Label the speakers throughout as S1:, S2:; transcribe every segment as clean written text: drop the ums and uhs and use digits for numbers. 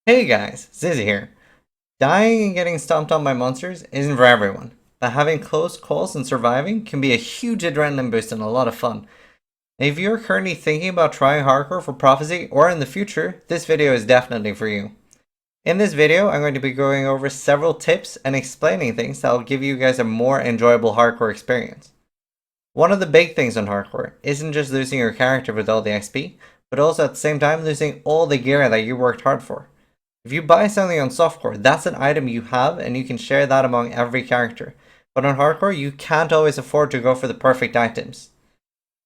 S1: Hey guys, Ziz here. Dying and getting stomped on by monsters isn't for everyone, but having close calls and surviving can be a huge adrenaline boost and a lot of fun. If you're currently thinking about trying hardcore for Prophecy or in the future, this video is definitely for you. In this video, I'm going to be going over several tips and explaining things that will give you guys a more enjoyable hardcore experience. One of the big things on hardcore isn't just losing your character with all the XP, but also at the same time losing all the gear that you worked hard for. If you buy something on softcore, that's an item you have and you can share that among every character. But on hardcore, you can't always afford to go for the perfect items.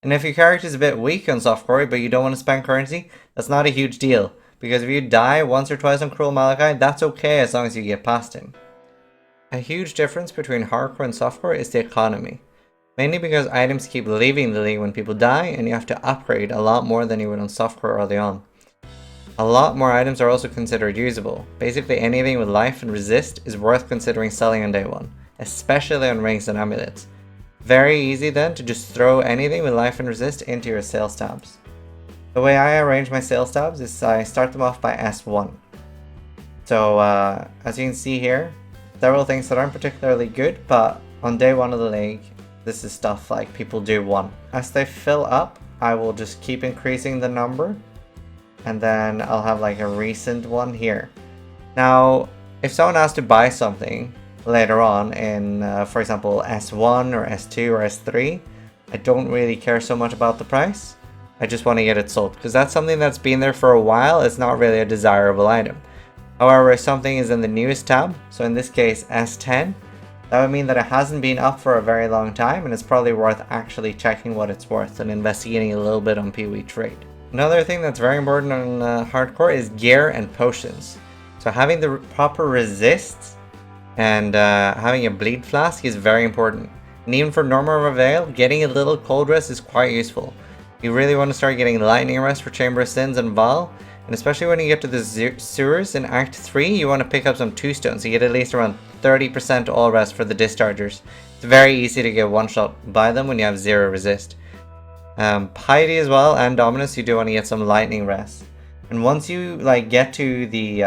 S1: And if your character is a bit weak on softcore, but you don't want to spend currency, that's not a huge deal. Because if you die once or twice on Cruel Malachi, that's okay as long as you get past him. A huge difference between hardcore and softcore is the economy. Mainly because items keep leaving the league when people die and you have to upgrade a lot more than you would on softcore early on. A lot more items are also considered usable. Basically anything with life and resist is worth considering selling on day one, especially on rings and amulets. Very easy then to just throw anything with life and resist into your sales tabs. The way I arrange my sales tabs is I start them off by S1. So as you can see here, several things that aren't particularly good, but on day one of the league, this is stuff like people do 1. As they fill up, I will just keep increasing the number. And then I'll have like a recent one here. Now, if someone has to buy something later on in, for example, S1 or S2 or S3, I don't really care so much about the price. I just want to get it sold because that's something that's been there for a while. It's not really a desirable item. However, if something is in the newest tab, so in this case S10, that would mean that it hasn't been up for a very long time and it's probably worth actually checking what it's worth and investigating a little bit on PoE Trade. Another thing that's very important on hardcore is gear and potions. So having the proper resists and having a bleed flask is very important. And even for normal reveal, getting a little cold rest is quite useful. You really want to start getting lightning rest for Chamber of Sins and Val. And especially when you get to the sewers in Act 3, you want to pick up some 2 stones. You get at least around 30% all rest for the dischargers. It's very easy to get one shot by them when you have 0 resist. Piety as well and Dominus, you do want to get some lightning rest. And once you get to the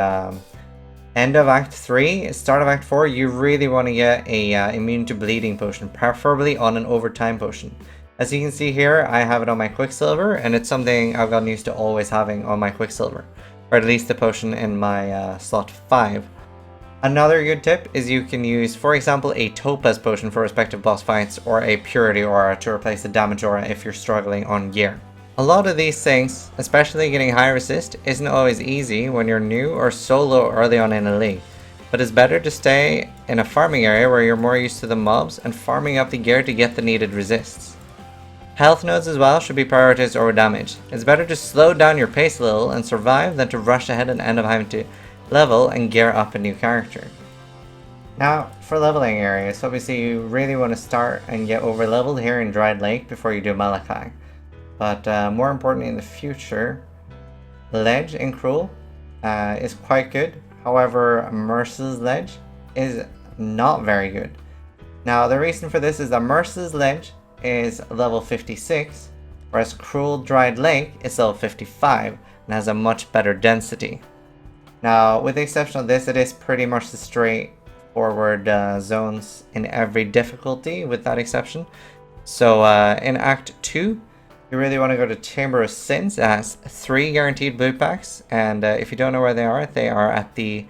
S1: end of Act 3, start of Act 4, you really want to get a immune to bleeding potion, preferably on an overtime potion. As you can see here, I have it on my Quicksilver, and it's something I've gotten used to always having on my Quicksilver, or at least the potion in my slot 5. Another good tip is you can use, for example, a Topaz potion for respective boss fights or a Purity Aura to replace the damage aura if you're struggling on gear. A lot of these things, especially getting high resist, isn't always easy when you're new or solo early on in a league, but it's better to stay in a farming area where you're more used to the mobs and farming up the gear to get the needed resists. Health nodes as well should be prioritized over damage. It's better to slow down your pace a little and survive than to rush ahead and end up having to level and gear up a new character. Now, for leveling areas, obviously you really want to start and get over leveled here in Dried Lake before you do Malachi. But more importantly in the future, Ledge in Cruel is quite good. However, Merce's Ledge is not very good. Now, the reason for this is that Merce's Ledge is level 56, whereas Cruel Dried Lake is level 55 and has a much better density. Now, with the exception of this, it is pretty much the straightforward zones in every difficulty, with that exception. So, in Act 2, you really want to go to Chamber of Sins. It has 3 guaranteed blue packs, and if you don't know where they are at the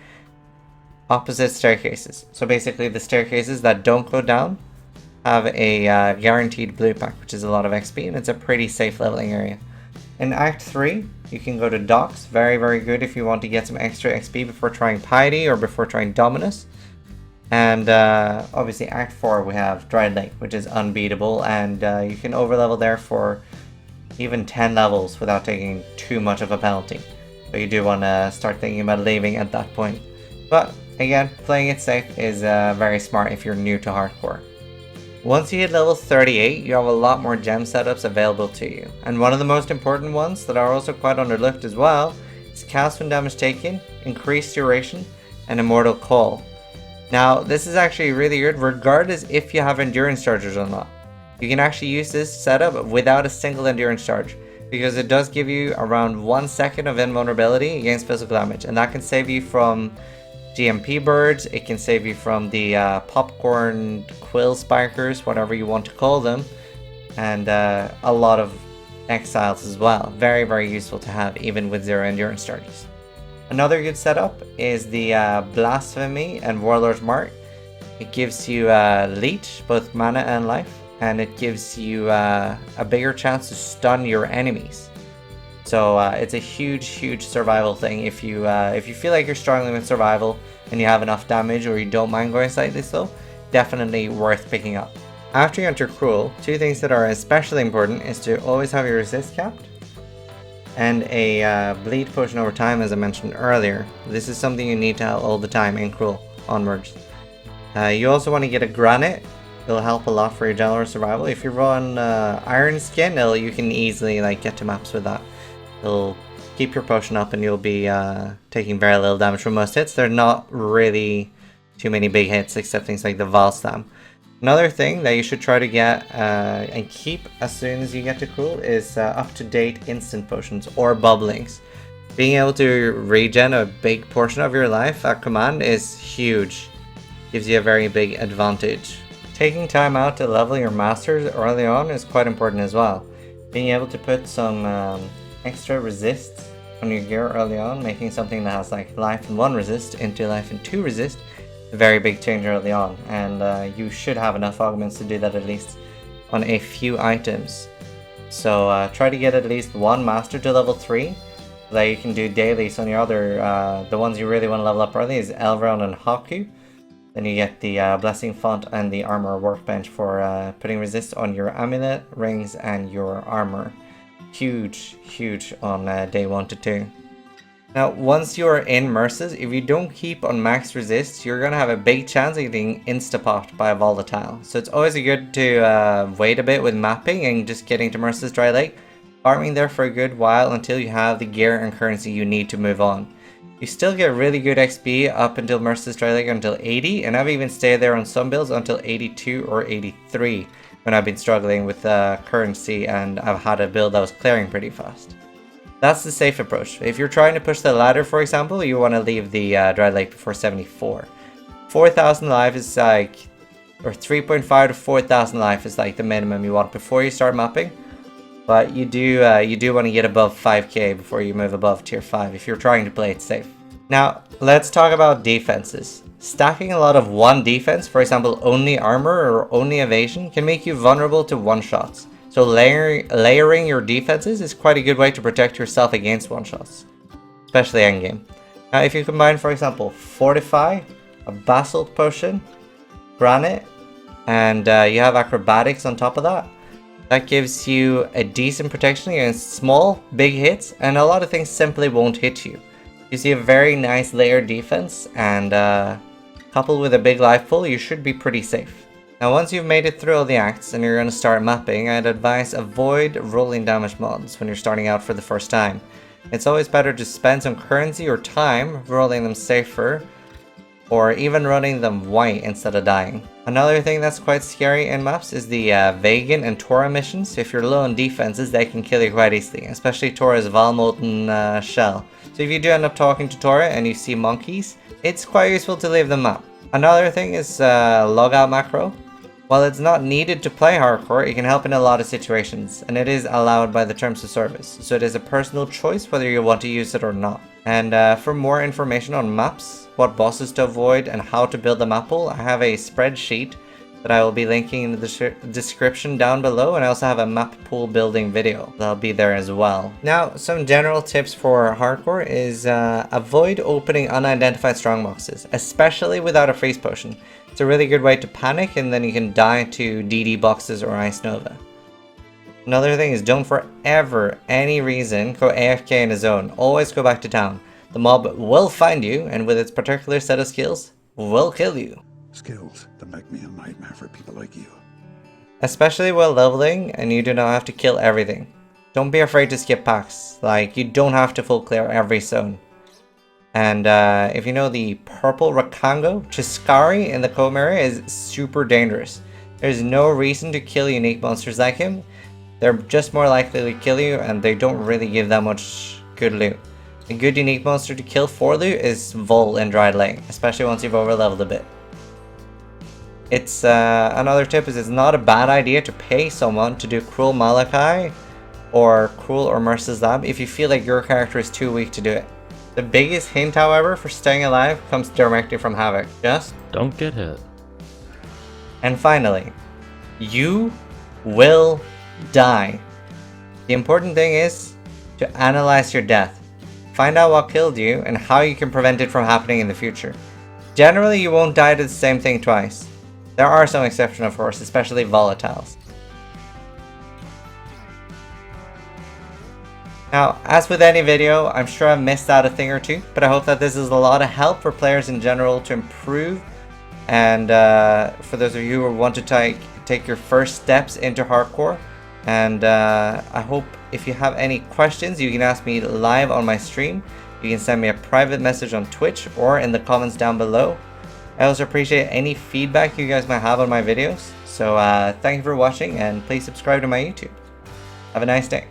S1: opposite staircases. So basically, the staircases that don't go down have a guaranteed blue pack, which is a lot of XP, and it's a pretty safe leveling area. In Act 3, you can go to Docks, very good if you want to get some extra XP before trying Piety or before trying Dominus. And obviously Act 4 we have Dried Lake, which is unbeatable, and you can overlevel there for even 10 levels without taking too much of a penalty. But you do want to start thinking about leaving at that point. But again, playing it safe is very smart if you're new to hardcore. Once you hit level 38, you have a lot more gem setups available to you. And one of the most important ones that are also quite underlooked as well is cast when damage taken, increased duration, and immortal call. Now, this is actually really good regardless if you have endurance charges or not. You can actually use this setup without a single endurance charge. because it does give you around 1 second of invulnerability against physical damage, and that can save you from GMP birds, it can save you from the popcorn quill spikers, whatever you want to call them, and a lot of exiles as well. Very, very useful to have even with 0 endurance charges. Another good setup is the Blasphemy and Warlord's Mark. It gives you leech, both mana and life, and it gives you a bigger chance to stun your enemies. So it's a huge survival thing. If you feel like you're struggling with survival and you have enough damage, or you don't mind going slightly slow, definitely worth picking up. After you enter Cruel, 2 things that are especially important is to always have your resist capped and a bleed potion over time, as I mentioned earlier. This is something you need to have all the time in Cruel onwards. You also want to get a granite. It'll help a lot for your general survival. If you run Iron Skin, you can easily get to maps with that. It'll keep your potion up and you'll be taking very little damage from most hits. They're not really too many big hits except things like the Valstam. Another thing that you should try to get and keep as soon as you get to Cruel is up-to-date instant potions or bubblings. Being able to regen a big portion of your life at command is huge. Gives you a very big advantage. Taking time out to level your masters early on is quite important as well. Being able to put some extra resist on your gear early on, making something that has life and 1 resist into life and 2 resist, a very big change early on, and you should have enough augments to do that at least on a few items. So try to get at least 1 master to level 3 that you can do daily. So on your other, the ones you really want to level up early is Elrond and Haku. Then you get the Blessing Font and the Armor Workbench for putting resist on your amulet, rings, and your armor. Huge on day 1 to 2. Now, once you are in Merces, if you don't keep on max resist, you're going to have a big chance of getting insta-popped by a volatile. So it's always good to wait a bit with mapping and just getting to Merces Dry Lake, farming there for a good while until you have the gear and currency you need to move on. You still get really good XP up until Merces Dry Lake until 80, and I've even stayed there on some builds until 82 or 83 when I've been struggling with currency and I've had a build that was clearing pretty fast. That's the safe approach. If you're trying to push the ladder, for example, you want to leave the Dry Lake before 74. 4,000 life is or 3.5 to 4,000 life is the minimum you want before you start mapping. But you do want to get above 5k before you move above tier 5 if you're trying to play it safe. Now, let's talk about defenses. Stacking a lot of 1 defense, for example only armor or only evasion, can make you vulnerable to one-shots. So layering your defenses is quite a good way to protect yourself against one-shots, especially endgame. Now if you combine, for example, Fortify, a Basalt Potion, Granite, and you have Acrobatics on top of that, that gives you a decent protection against small, big hits, and a lot of things simply won't hit you. You see a very nice layered defense, and coupled with a big life pool, you should be pretty safe. Now once you've made it through all the acts and you're going to start mapping, I'd advise avoid rolling damage mods when you're starting out for the first time. It's always better to spend some currency or time rolling them safer, or even running them white instead of dying. Another thing that's quite scary in maps is the Vegan and Tora missions. If you're low on defenses, they can kill you quite easily, especially Tora's Valmolten shell. So if you do end up talking to Tora and you see monkeys, it's quite useful to leave them up. Another thing is logout macro. While it's not needed to play hardcore, it can help in a lot of situations, and it is allowed by the terms of service, so it is a personal choice whether you want to use it or not. And for more information on maps, what bosses to avoid, and how to build a map pool, I have a spreadsheet that I will be linking in the description down below, and I also have a map pool building video that'll be there as well. Now, some general tips for hardcore is avoid opening unidentified strongboxes, especially without a freeze potion. It's a really good way to panic, and then you can die to DD boxes or Ice Nova. Another thing is don't for ever, any reason, go AFK in a zone. Always go back to town. The mob will find you, and with its particular set of skills, will kill you.
S2: Skills that make me a nightmare for people like you.
S1: Especially while leveling, and you do not have to kill everything. Don't be afraid to skip packs. You don't have to full clear every zone. And if you know the purple Rakango, Chiskari in the Comb area is super dangerous. There's no reason to kill unique monsters like him. they're just more likely to kill you, and they don't really give that much good loot. A good unique monster to kill for loot is Vol in Dried Lake, especially once you've overleveled a bit. It's another tip is it's not a bad idea to pay someone to do Cruel Malachi or Cruel or Mercer's Lab if you feel like your character is too weak to do it. The biggest hint, however, for staying alive comes directly from Havoc. Just
S3: don't get hit.
S1: And finally, you will die. The important thing is to analyze your death. Find out what killed you and how you can prevent it from happening in the future. Generally, you won't die to the same thing twice. There are some exceptions, of course, especially volatiles. Now, as with any video, I'm sure I've missed out a thing or two, but I hope that this is a lot of help for players in general to improve. And for those of you who want to take your first steps into hardcore. And I hope if you have any questions, you can ask me live on my stream. You can send me a private message on Twitch or in the comments down below. I also appreciate any feedback you guys might have on my videos. So thank you for watching, and please subscribe to my YouTube. Have a nice day.